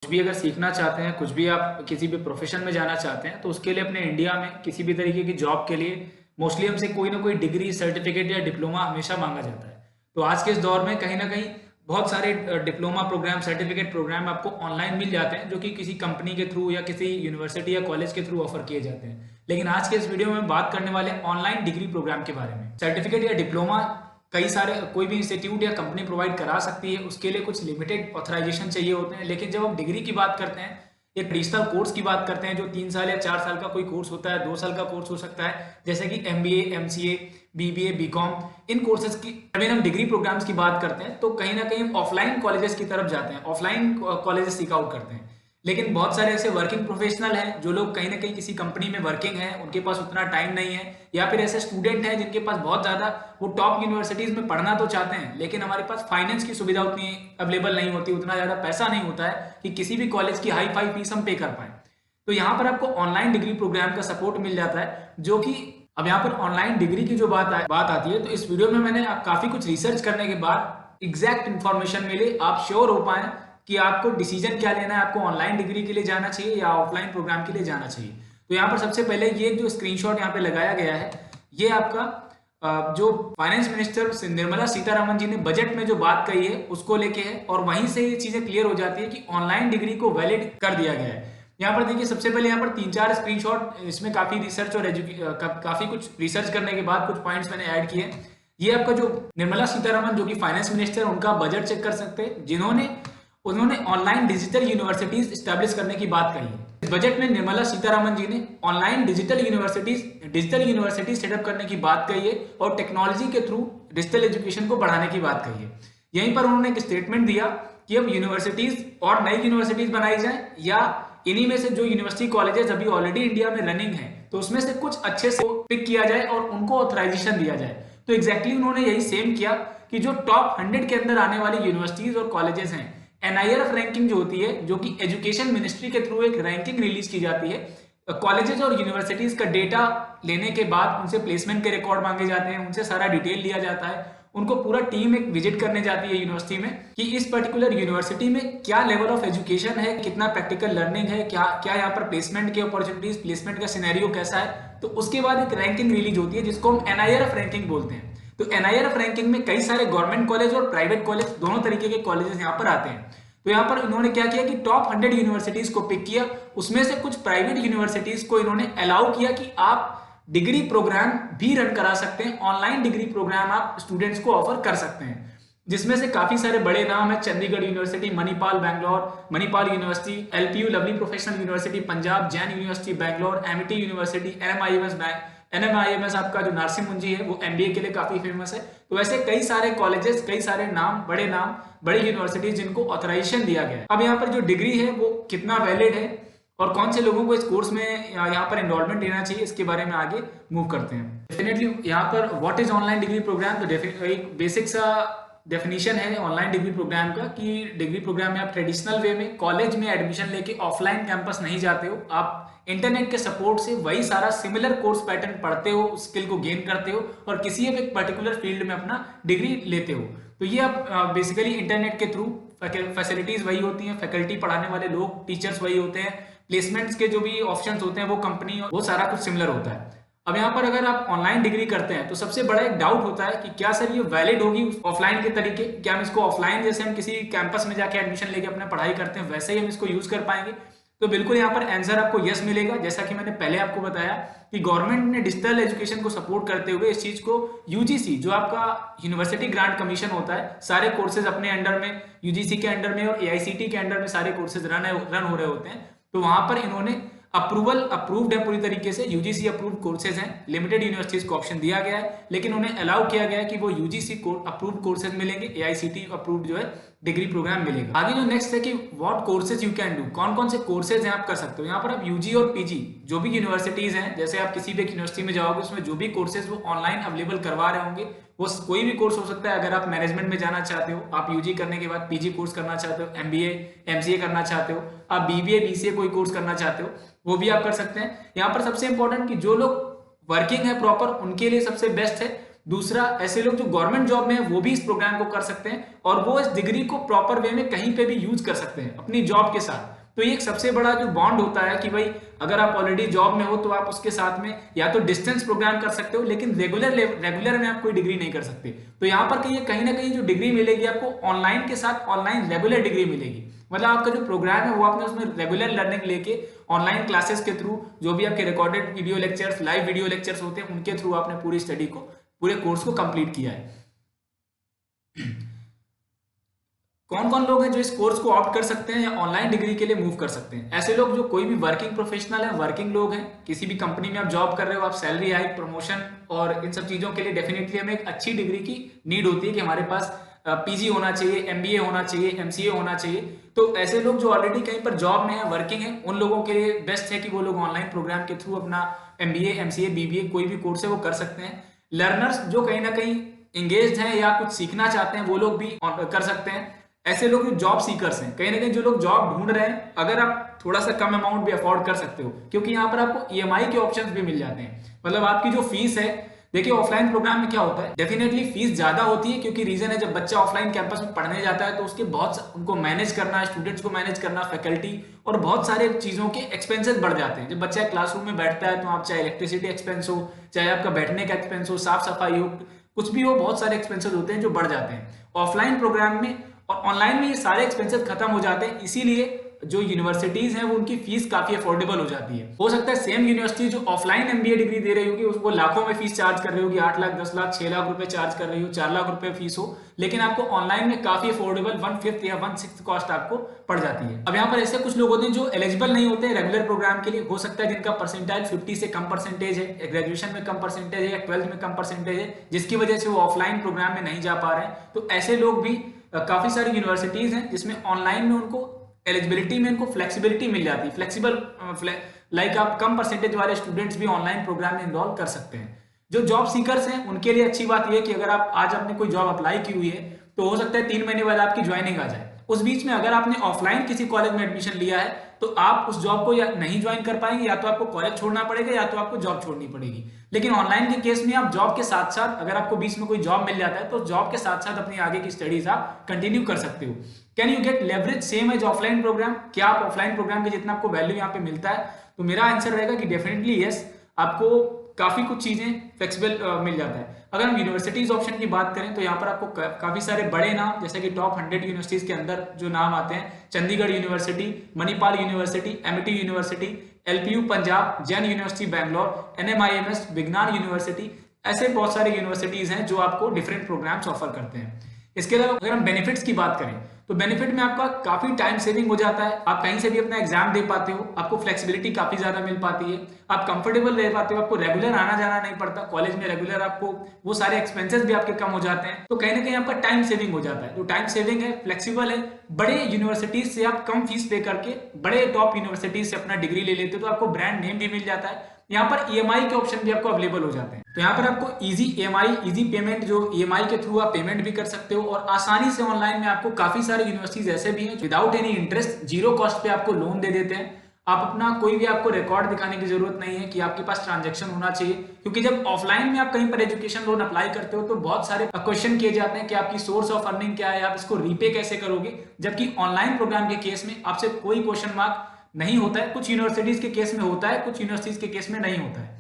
कुछ भी अगर सीखना चाहते हैं, कुछ भी आप किसी भी प्रोफेशन में जाना चाहते हैं, तो उसके लिए अपने इंडिया में किसी भी तरीके की जॉब के लिए मोस्टली हमसे कोई ना कोई डिग्री, सर्टिफिकेट या डिप्लोमा हमेशा मांगा जाता है। तो आज के इस दौर में कहीं ना कहीं बहुत सारे डिप्लोमा प्रोग्राम, सर्टिफिकेट प्रोग्राम आपको ऑनलाइन मिल जाते हैं, जो कि किसी कंपनी के थ्रू या किसी यूनिवर्सिटी या कॉलेज के थ्रू ऑफर किए जाते हैं। लेकिन आज के इस वीडियो में हम बात करने वाले हैं ऑनलाइन डिग्री प्रोग्राम के बारे में। सर्टिफिकेट या डिप्लोमा कई सारे कोई भी इंस्टीट्यूट या कंपनी प्रोवाइड करा सकती है, उसके लिए कुछ लिमिटेड ऑथराइजेशन चाहिए होते हैं। लेकिन जब हम डिग्री की बात करते हैं, एक ट्रेडिशनल कोर्स की बात करते हैं, जो 3 साल या 4 साल का कोई कोर्स होता है, 2 साल का कोर्स हो सकता है, जैसे कि MBA, MCA, BBA, BCom, इन कोर्सेज की जब हम डिग्री प्रोग्राम्स की बात करते हैं तो कहीं ना कहीं हम ऑफलाइन कॉलेजेस की तरफ जाते हैं, ऑफलाइन कॉलेजेस सीक आउट करते हैं। लेकिन बहुत सारे ऐसे वर्किंग प्रोफेशनल हैं जो लोग कहीं ना कहीं किसी कंपनी में वर्किंग है, उनके पास उतना टाइम नहीं है, या फिर ऐसे स्टूडेंट हैं जिनके पास बहुत ज़्यादा वो टॉप यूनिवर्सिटीज़ में पढ़ना तो चाहते हैं, लेकिन हमारे पास फाइनेंस की सुविधा उतनी अवेलेबल नहीं होती, उतना ज़्यादा पैसा नहीं होता है कि किसी भी कॉलेज की हाई फाई फीस हम पे कर पाए। तो यहाँ पर आपको ऑनलाइन डिग्री प्रोग्राम का सपोर्ट मिल जाता है, जो कि अब यहाँ पर ऑनलाइन डिग्री की जो बात आती है, तो इस वीडियो में मैंने काफ़ी कुछ रिसर्च करने के बाद एग्जैक्ट इन्फॉर्मेशन मिले, आप श्योर हो पाए कि आपको डिसीजन क्या लेना है, आपको ऑनलाइन डिग्री के लिए जाना चाहिए या ऑफलाइन प्रोग्राम के लिए जाना चाहिए। तो यहाँ पर सबसे पहले ये जो स्क्रीनशॉट यहाँ पे लगाया गया है, ये आपका जो फाइनेंस मिनिस्टर निर्मला सीतारमण जी ने बजट में जो बात कही है उसको लेके है, और वहीं से ये चीजें क्लियर हो जाती है कि ऑनलाइन डिग्री को वैलिड कर दिया गया है। यहाँ पर देखिए, सबसे पहले यहाँ पर 3-4 स्क्रीनशॉट, इसमें काफी रिसर्च और काफी कुछ रिसर्च करने के बाद कुछ पॉइंट्स मैंने ऐड किए। ये आपका जो निर्मला सीतारमण जो कि फाइनेंस मिनिस्टर, उनका बजट चेक कर सकते हैं, उन्होंने ऑनलाइन डिजिटल यूनिवर्सिटीज स्टैब्लिश करने की बात कही है। इस बजट में निर्मला सीतारमण जी ने ऑनलाइन डिजिटल यूनिवर्सिटी सेटअप करने की बात कही है और टेक्नोलॉजी के थ्रू डिजिटल एजुकेशन को बढ़ाने की बात कही है। यहीं पर उन्होंने एक स्टेटमेंट दिया कि अब यूनिवर्सिटीज और नई यूनिवर्सिटीज बनाई जाए, या इन्हीं में से जो यूनिवर्सिटी कॉलेजेस अभी ऑलरेडी इंडिया में रनिंग है, तो उसमें से कुछ अच्छे से पिक किया जाए और उनको ऑथराइजेशन दिया जाए। तो एग्जैक्टली उन्होंने यही सेम किया कि जो टॉप 100 के अंदर आने वाली यूनिवर्सिटीज और कॉलेजेस हैं, NIRF रैंकिंग जो होती है, जो कि एजुकेशन मिनिस्ट्री के थ्रू एक रैंकिंग रिलीज की जाती है, कॉलेजेस और यूनिवर्सिटीज का डेटा लेने के बाद उनसे प्लेसमेंट के रिकॉर्ड मांगे जाते हैं, उनसे सारा डिटेल लिया जाता है, उनको पूरा टीम एक विजिट करने जाती है यूनिवर्सिटी में कि इस पर्टिकुलर यूनिवर्सिटी में क्या लेवल ऑफ एजुकेशन है, कितना प्रैक्टिकल लर्निंग है, क्या क्या यहाँ पर प्लेसमेंट की अपॉर्चुनिटीज, प्लेसमेंट का सिनेरियो कैसा है। तो उसके बाद एक रैंकिंग रिलीज होती है जिसको हम NIRF रैंकिंग बोलते हैं। तो NIRF रैंकिंग में कई सारे गवर्नमेंट कॉलेज और प्राइवेट कॉलेज, दोनों तरीके के कॉलेजेस यहाँ पर आते हैं। तो यहाँ पर इन्होंने क्या किया कि टॉप 100 यूनिवर्सिटीज को पिक किया, उसमें से कुछ प्राइवेट यूनिवर्सिटीज को इन्होंने अलाउ किया कि आप डिग्री प्रोग्राम भी रन करा सकते हैं, ऑनलाइन डिग्री प्रोग्राम आप स्टूडेंट्स को ऑफर कर सकते हैं, जिसमें से काफी सारे बड़े नाम है, Chandigarh university, Manipal Bangalore, Manipal university, LPU lovely professional university Punjab, Jain university Bangalore, MIT university, NMIMS आपका जो नारसिम मुंजी है वो MBA के लिए काफी फेमस है। तो ऐसे कई सारे कॉलेजेस, कई सारे नाम, बड़े यूनिवर्सिटीज जिनको ऑथराइजेशन दिया गया है। अब यहाँ पर जो डिग्री है वो कितना वैलिड है और कौन से लोगों को इस कोर्स में यहाँ पर एनरोलमेंट लेना चाहिए, इसके बारे में आगे मूव करते हैं। डेफिनेटली यहाँ पर what is online degree program, तो एक बेसिक सा डेफिनेशन है ऑनलाइन डिग्री प्रोग्राम का कि डिग्री प्रोग्राम में आप ट्रेडिशनल वे में कॉलेज में एडमिशन लेके ऑफलाइन कैंपस नहीं जाते हो, आप इंटरनेट के सपोर्ट से वही सारा सिमिलर कोर्स पैटर्न पढ़ते हो, स्किल को गेन करते हो और किसी एक पर्टिकुलर फील्ड में अपना डिग्री लेते हो। तो ये आप बेसिकली इंटरनेट के थ्रू फैसिलिटीज वही होती हैं, फैकल्टी पढ़ाने वाले लोग, टीचर्स वही होते हैं, प्लेसमेंट्स के जो भी ऑप्शंस होते हैं वो कंपनी, वो सारा कुछ सिमिलर होता है। अब यहाँ पर अगर आप ऑनलाइन डिग्री करते हैं तो सबसे बड़ा एक डाउट होता है कि क्या सर ये वैलिड होगी ऑफलाइन के तरीके, क्या हम इसको ऑफलाइन जैसे हम किसी कैंपस में जाके एडमिशन लेके अपना पढ़ाई करते हैं वैसे ही हम इसको यूज कर पाएंगे। तो बिल्कुल यहाँ पर आंसर आपको यस मिलेगा। जैसा कि मैंने पहले आपको बताया कि गवर्नमेंट ने डिजिटल एजुकेशन को सपोर्ट करते हुए इस चीज को UGC, जो आपका यूनिवर्सिटी ग्रांट कमीशन होता है, सारे कोर्सेज अपने अंडर में, UGC के अंडर में और AICT के अंडर में सारे कोर्सेज रन हो रहे होते हैं। तो वहां पर इन्होंने अप्रूव्ड है पूरी तरीके से, UGC अप्रूव्ड कोर्सेज हैं, लिमिटेड यूनिवर्सिटीज को ऑप्शन दिया गया है, लेकिन उन्हें अलाउ किया गया है कि वो UGC अप्रूव्ड कोर्सेज मिलेंगे, AICT अप्रूव्ड जो है डिग्री प्रोग्राम मिलेगा। आगे जो नेक्स्ट है कि what courses you can do, कौन कौन से कोर्सेज हैं आप कर सकते हो। यहाँ पर आप UG और PG जो भी यूनिवर्सिटीज हैं, जैसे आप किसी भी यूनिवर्सिटी में जाओगे उसमें जो भी कोर्सेज वो ऑनलाइन अवेलेबल करवा रहे होंगे, वो कोई भी कोर्स हो सकता है। अगर आप मैनेजमेंट में जाना चाहते हो, आप UG करने के बाद PG कोर्स करना चाहते हो, MBA MCA करना चाहते हो, आप BBA BCA कोई कोर्स करना चाहते हो, वो भी आप कर सकते हैं। यहाँ पर सबसे इंपॉर्टेंट कि जो लोग वर्किंग है प्रॉपर, उनके लिए सबसे बेस्ट है दूसरा, ऐसे लोग जो गवर्नमेंट जॉब में है वो भी इस प्रोग्राम को कर सकते हैं और वो इस डिग्री को प्रॉपर वे में कहीं पे भी यूज कर सकते हैं अपनी जॉब के साथ। तो ये एक सबसे बड़ा जो बॉन्ड होता है कि भाई अगर आप ऑलरेडी जॉब में हो तो आप उसके साथ में या तो डिस्टेंस प्रोग्राम कर सकते हो, लेकिन रेगुलर में आप कोई डिग्री नहीं कर सकते। तो यहाँ पर कहीं ना कहीं जो डिग्री मिलेगी आपको ऑनलाइन के साथ ऑनलाइन रेगुलर डिग्री मिलेगी। मतलब आपका जो प्रोग्राम है वो आपने उसमें रेगुलर लर्निंग लेके ऑनलाइन क्लासेस के थ्रू, जो भी आपके recorded video lectures, live video lectures होते हैं, उनके थ्रू आपने पूरी स्टडी को, पूरे कोर्स को कंप्लीट किया है। कौन कौन लोग हैं जो इस कोर्स को ऑप्ट कर सकते हैं या ऑनलाइन डिग्री के लिए मूव कर सकते हैं? ऐसे लोग जो कोई भी वर्किंग प्रोफेशनल है, वर्किंग लोग हैं, किसी भी कंपनी में आप जॉब कर रहे हो, आप सैलरी हाइक, प्रमोशन और इन सब चीजों के लिए डेफिनेटली हमें एक अच्छी डिग्री की नीड होती है कि हमारे पास पीजी होना चाहिए, एमबीए होना चाहिए, एमसीए होना चाहिए। तो ऐसे लोग जो ऑलरेडी कहीं पर जॉब में है, वर्किंग है, उन लोगों के लिए बेस्ट है कि वो लोग ऑनलाइन प्रोग्राम के थ्रू अपना एमबीए, एमसीए, बीबीए कोई भी कोर्स है वो कर सकते हैं। लर्नर्स जो कहीं ना कहीं एंगेज्ड हैं या कुछ सीखना चाहते हैं वो लोग भी कर सकते हैं। ऐसे लोग जो जॉब सीकर्स हैं, कहीं ना कहीं जो लोग जॉब ढूंढ रहे हैं, अगर आप थोड़ा सा कम अमाउंट भी अफोर्ड कर सकते हो, क्योंकि यहाँ पर आपको ईएमआई के ऑप्शंस भी मिल जाते हैं। मतलब आपकी जो फीस है, देखिए ऑफलाइन प्रोग्राम में क्या होता है, डेफिनेटली फीस ज्यादा होती है, क्योंकि रीजन है जब बच्चा ऑफलाइन कैंपस में पढ़ने जाता है तो उसके उनको मैनेज करना, स्टूडेंट्स को मैनेज करना, फैकल्टी और बहुत सारे चीजों के एक्सपेंसेस बढ़ जाते हैं। जब बच्चा क्लासरूम में बैठता है तो आप चाहे इलेक्ट्रिसिटी एक्सपेंस हो, चाहे आपका बैठने का एक्सपेंस हो, साफ सफाई हो, कुछ भी हो, बहुत सारे एक्सपेंसेस होते हैं जो बढ़ जाते हैं। ऑफलाइन प्रोग्राम में और ऑनलाइन में ये सारे एक्सपेंसेस खत्म हो जाते हैं, इसीलिए जो यूनिवर्सिटीज हैं वो उनकी फीस काफी अफोर्डेबल हो जाती है। हो सकता है सेम यूनिवर्सिटी जो ऑफलाइन एमबीए डिग्री दे रही होगी उसको लाखों में फीस चार्ज कर रही होगी, 8 लाख, 10 लाख, 6 लाख रुपए चार्ज कर रही हो, 4 लाख रुपए फीस हो, लेकिन आपको ऑनलाइन में काफी अफोर्डेबल 1/5 या 1/6 कॉस्ट आपको पड़ जाती है। अब यहाँ पर ऐसे कुछ लोग होते हैं जो एलिजिबल नहीं होते रेगुलर प्रोग्राम के लिए, हो सकता है जिनका परसेंटाइल 50 से कम परसेंटेज है, ग्रेजुएशन में कम परसेंटेज है या 12th में कम परसेंटेज है, जिसकी वजह से वो ऑफलाइन प्रोग्राम में नहीं जा पा रहे हैं। तो ऐसे लोग भी, काफी सारी यूनिवर्सिटीज हैं जिसमें ऑनलाइन में उनको एलिजिबिलिटी में इनको फ्लेक्सिबिलिटी मिल जाती है, फ्लेक्सिबल, लाइक आप कम परसेंटेज वाले स्टूडेंट्स भी ऑनलाइन प्रोग्राम में इनरोल कर सकते हैं। जो जॉब सीकर्स हैं उनके लिए अच्छी बात यह है कि अगर आप आज आपने कोई जॉब अप्लाई की हुई है तो हो सकता है 3 महीने बाद आपकी ज्वाइनिंग आ जाए। उस बीच में अगर आपने ऑफलाइन किसी कॉलेज में एडमिशन लिया है तो आप उस जॉब को या नहीं ज्वाइन कर पाएंगे, या तो आपको कॉलेज छोड़ना पड़ेगा या तो आपको जॉब छोड़नी पड़ेगी। लेकिन ऑनलाइन के केस में आप जॉब के साथ साथ, अगर आपको बीच में कोई जॉब मिल जाता है तो जॉब के साथ साथ अपनी आगे की स्टडीज आप कंटिन्यू कर सकते हो। Can you get leverage same as offline program? क्या आप ऑफलाइन प्रोग्राम के जितना आपको वैल्यू यहाँ पे मिलता है? तो मेरा आंसर रहेगा कि डेफिनेटली यस, आपको काफी कुछ चीजें फ्लेक्सिबल मिल जाता है। अगर हम यूनिवर्सिटीज ऑप्शन की बात करें तो यहाँ पर आपको काफी सारे बड़े नाम, जैसे कि टॉप 100 यूनिवर्सिटीज के अंदर जो नाम आते हैं, Chandigarh university, Manipal university, Amity university, LPU Punjab, Jain university Bangalore, NMIMS, विज्ञान यूनिवर्सिटी, ऐसे बहुत सारे यूनिवर्सिटीज हैं जो आपको डिफरेंट प्रोग्राम्स ऑफर करते हैं। इसके अलावा अगर हम बेनिफिट्स की बात करें तो बेनिफिट में आपका काफी टाइम सेविंग हो जाता है, आप कहीं से भी अपना एग्जाम दे पाते हो, आपको फ्लेक्सिबिलिटी काफी ज्यादा मिल पाती है, आप कंफर्टेबल रह पाते हो, आपको रेगुलर आना जाना नहीं पड़ता कॉलेज में, रेगुलर आपको वो सारे एक्सपेंसेस भी आपके कम हो जाते हैं। तो कहीं ना कहीं आपका टाइम सेविंग हो जाता है। तो टाइम सेविंग है, फ्लेक्सिबल है, बड़े यूनिवर्सिटीज से आप कम फीस पे करके बड़े टॉप यूनिवर्सिटीज से अपना डिग्री ले लेते हो, तो आपको ब्रांड नेम भी मिल जाता है। यहाँ पर ईएमआई के ऑप्शन भी आपको अवेलेबल हो जाते हैं। तो यहाँ पर आपको इजी ईएमआई, इजी पेमेंट, जो ईएमआई के थ्रू आप पेमेंट भी कर सकते हो और आसानी से ऑनलाइन में आपको काफी सारे यूनिवर्सिटीज ऐसे भी हैं without any interest, zero cost पे आपको लोन दे देते हैं। आप अपना कोई भी, आपको रिकॉर्ड दिखाने की जरूरत नहीं है कि आपके पास ट्रांजैक्शन होना चाहिए, क्योंकि जब ऑफलाइन में आप कहीं पर एजुकेशन लोन अप्लाई करते हो तो बहुत सारे क्वेश्चन किए जाते हैं कि आपकी सोर्स ऑफ अर्निंग क्या है, आप इसको रीपे कैसे करोगे। जबकि ऑनलाइन प्रोग्राम के केस में आपसे कोई क्वेश्चन मार्क नहीं होता है। कुछ यूनिवर्सिटीज के केस में होता है, कुछ यूनिवर्सिटीज के केस में नहीं होता है।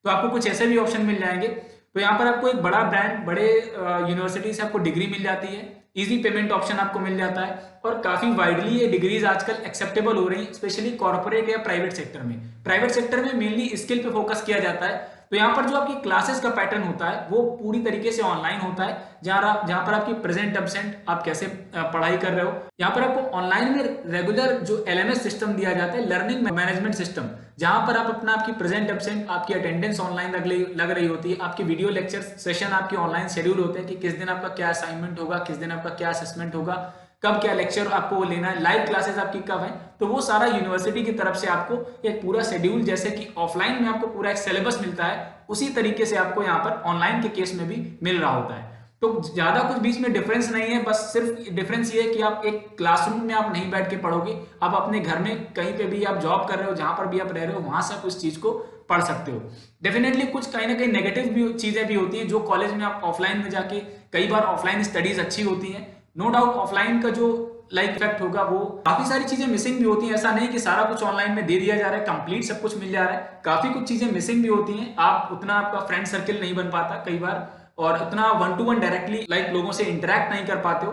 तो आपको कुछ ऐसे भी ऑप्शन मिल जाएंगे। तो यहाँ पर आपको एक बड़ा ब्रांड, बड़े यूनिवर्सिटी से आपको डिग्री मिल जाती है, इजी पेमेंट ऑप्शन आपको मिल जाता है और काफी वाइडली ये डिग्रीज आजकल एक्सेप्टेबल हो रही है, स्पेशली कॉर्पोरेट या प्राइवेट सेक्टर में। प्राइवेट सेक्टर में मेनली स्किल पे फोकस किया जाता है। तो यहाँ पर जो आपकी क्लासेस का पैटर्न होता है वो पूरी तरीके से ऑनलाइन होता है, जहाँ पर आपकी प्रेजेंट एब्सेंट, आप कैसे पढ़ाई कर रहे हो। यहाँ पर आपको ऑनलाइन में रेगुलर जो एलएमएस सिस्टम दिया जाता है, लर्निंग मैनेजमेंट सिस्टम, जहां पर आप अपना, आपकी प्रेजेंट एब्सेंट, आपकी अटेंडेंस ऑनलाइन लग रही होती है, आपके वीडियो लेक्चर सेशन आपके ऑनलाइन शेड्यूल होते हैं कि किस दिन आपका क्या असाइनमेंट होगा, किस दिन आपका क्या असेसमेंट होगा, कब क्या लेक्चर आपको लेना है, लाइव क्लासेस आपकी कब है। तो वो सारा यूनिवर्सिटी की तरफ से आपको एक पूरा शेड्यूल, जैसे कि ऑफलाइन में आपको पूरा एक सिलेबस मिलता है, उसी तरीके से आपको यहाँ पर ऑनलाइन के केस में भी मिल रहा होता है। तो ज्यादा कुछ बीच में डिफरेंस नहीं है, बस सिर्फ डिफरेंस ये है कि आप एक क्लासरूम में आप नहीं बैठ के पढ़ोगे, आप अपने घर में कहीं पे भी आप जॉब कर रहे हो, जहां पर भी आप रह रहे हो, वहां से आप उस चीज को पढ़ सकते हो। डेफिनेटली कुछ कहीं ना कहीं नेगेटिव भी चीजें भी होती हैं, जो कॉलेज में आप ऑफलाइन में जाके, कई बार ऑफलाइन स्टडीज अच्छी होती हैं, नो डाउट ऑफलाइन का जो इफेक्ट होगा वो काफी सारी चीजें मिसिंग भी होती हैं। ऐसा नहीं कि सारा कुछ ऑनलाइन में दे दिया जा रहा है, कंप्लीट सब कुछ मिल जा रहा है, काफी कुछ चीजें मिसिंग भी होती हैं। आप उतना, आपका फ्रेंड सर्किल नहीं बन पाता कई बार, और उतना 1-to-1 डायरेक्टली लोगों से इंटरेक्ट नहीं कर पाते हो।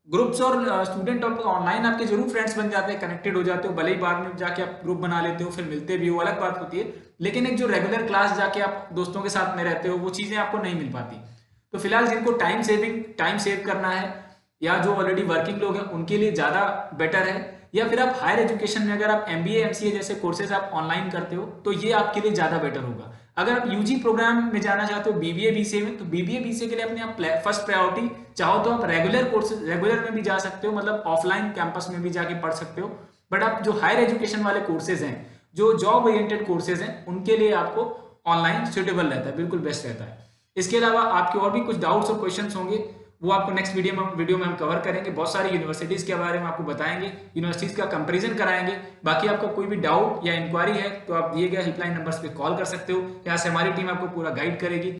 ग्रुप्स और स्टूडेंट ऑनलाइन आपके जरूर फ्रेंड्स बन जाते हैं, कनेक्टेड हो जाते हो, भले ही बाद में जाके आप ग्रुप बना लेते हो, फिर मिलते भी हो, अलग बात होती है। लेकिन एक जो रेगुलर क्लास जाके आप दोस्तों के साथ में रहते हो, वो चीजें आपको नहीं मिल पाती। तो फिलहाल जिनको टाइम सेव करना है, या जो ऑलरेडी वर्किंग लोग हैं, उनके लिए ज्यादा बेटर है। या फिर आप हायर एजुकेशन में अगर आप MBA MCA जैसे कोर्सेज आप ऑनलाइन करते हो, तो ये आपके लिए ज्यादा बेटर होगा। अगर आप UG प्रोग्राम में जाना चाहते हो BBA BCA में, तो BBA BCA के लिए अपने आप फर्स्ट प्रायोरिटी, चाहो तो आप रेगुलर में भी जा सकते हो, मतलब ऑफलाइन कैंपस में भी जाके पढ़ सकते हो। बट आप जो हायर एजुकेशन वाले कोर्सेज हैं, जो जॉब ओरिएंटेड कोर्सेज हैं, उनके लिए आपको ऑनलाइन सुटेबल रहता है, बिल्कुल बेस्ट रहता है। इसके अलावा आपके और भी कुछ डाउट्स और क्वेश्चंस होंगे, वो आपको नेक्स्ट वीडियो में हम कवर करेंगे। बहुत सारी यूनिवर्सिटीज के बारे में आपको बताएंगे, यूनिवर्सिटीज का कंपैरिजन कराएंगे। बाकी आपका कोई भी डाउट या इंक्वायरी है तो आप दिए गए हेल्पलाइन नंबर्स पे कॉल कर सकते हो, यहाँ से हमारी टीम आपको पूरा गाइड करेगी।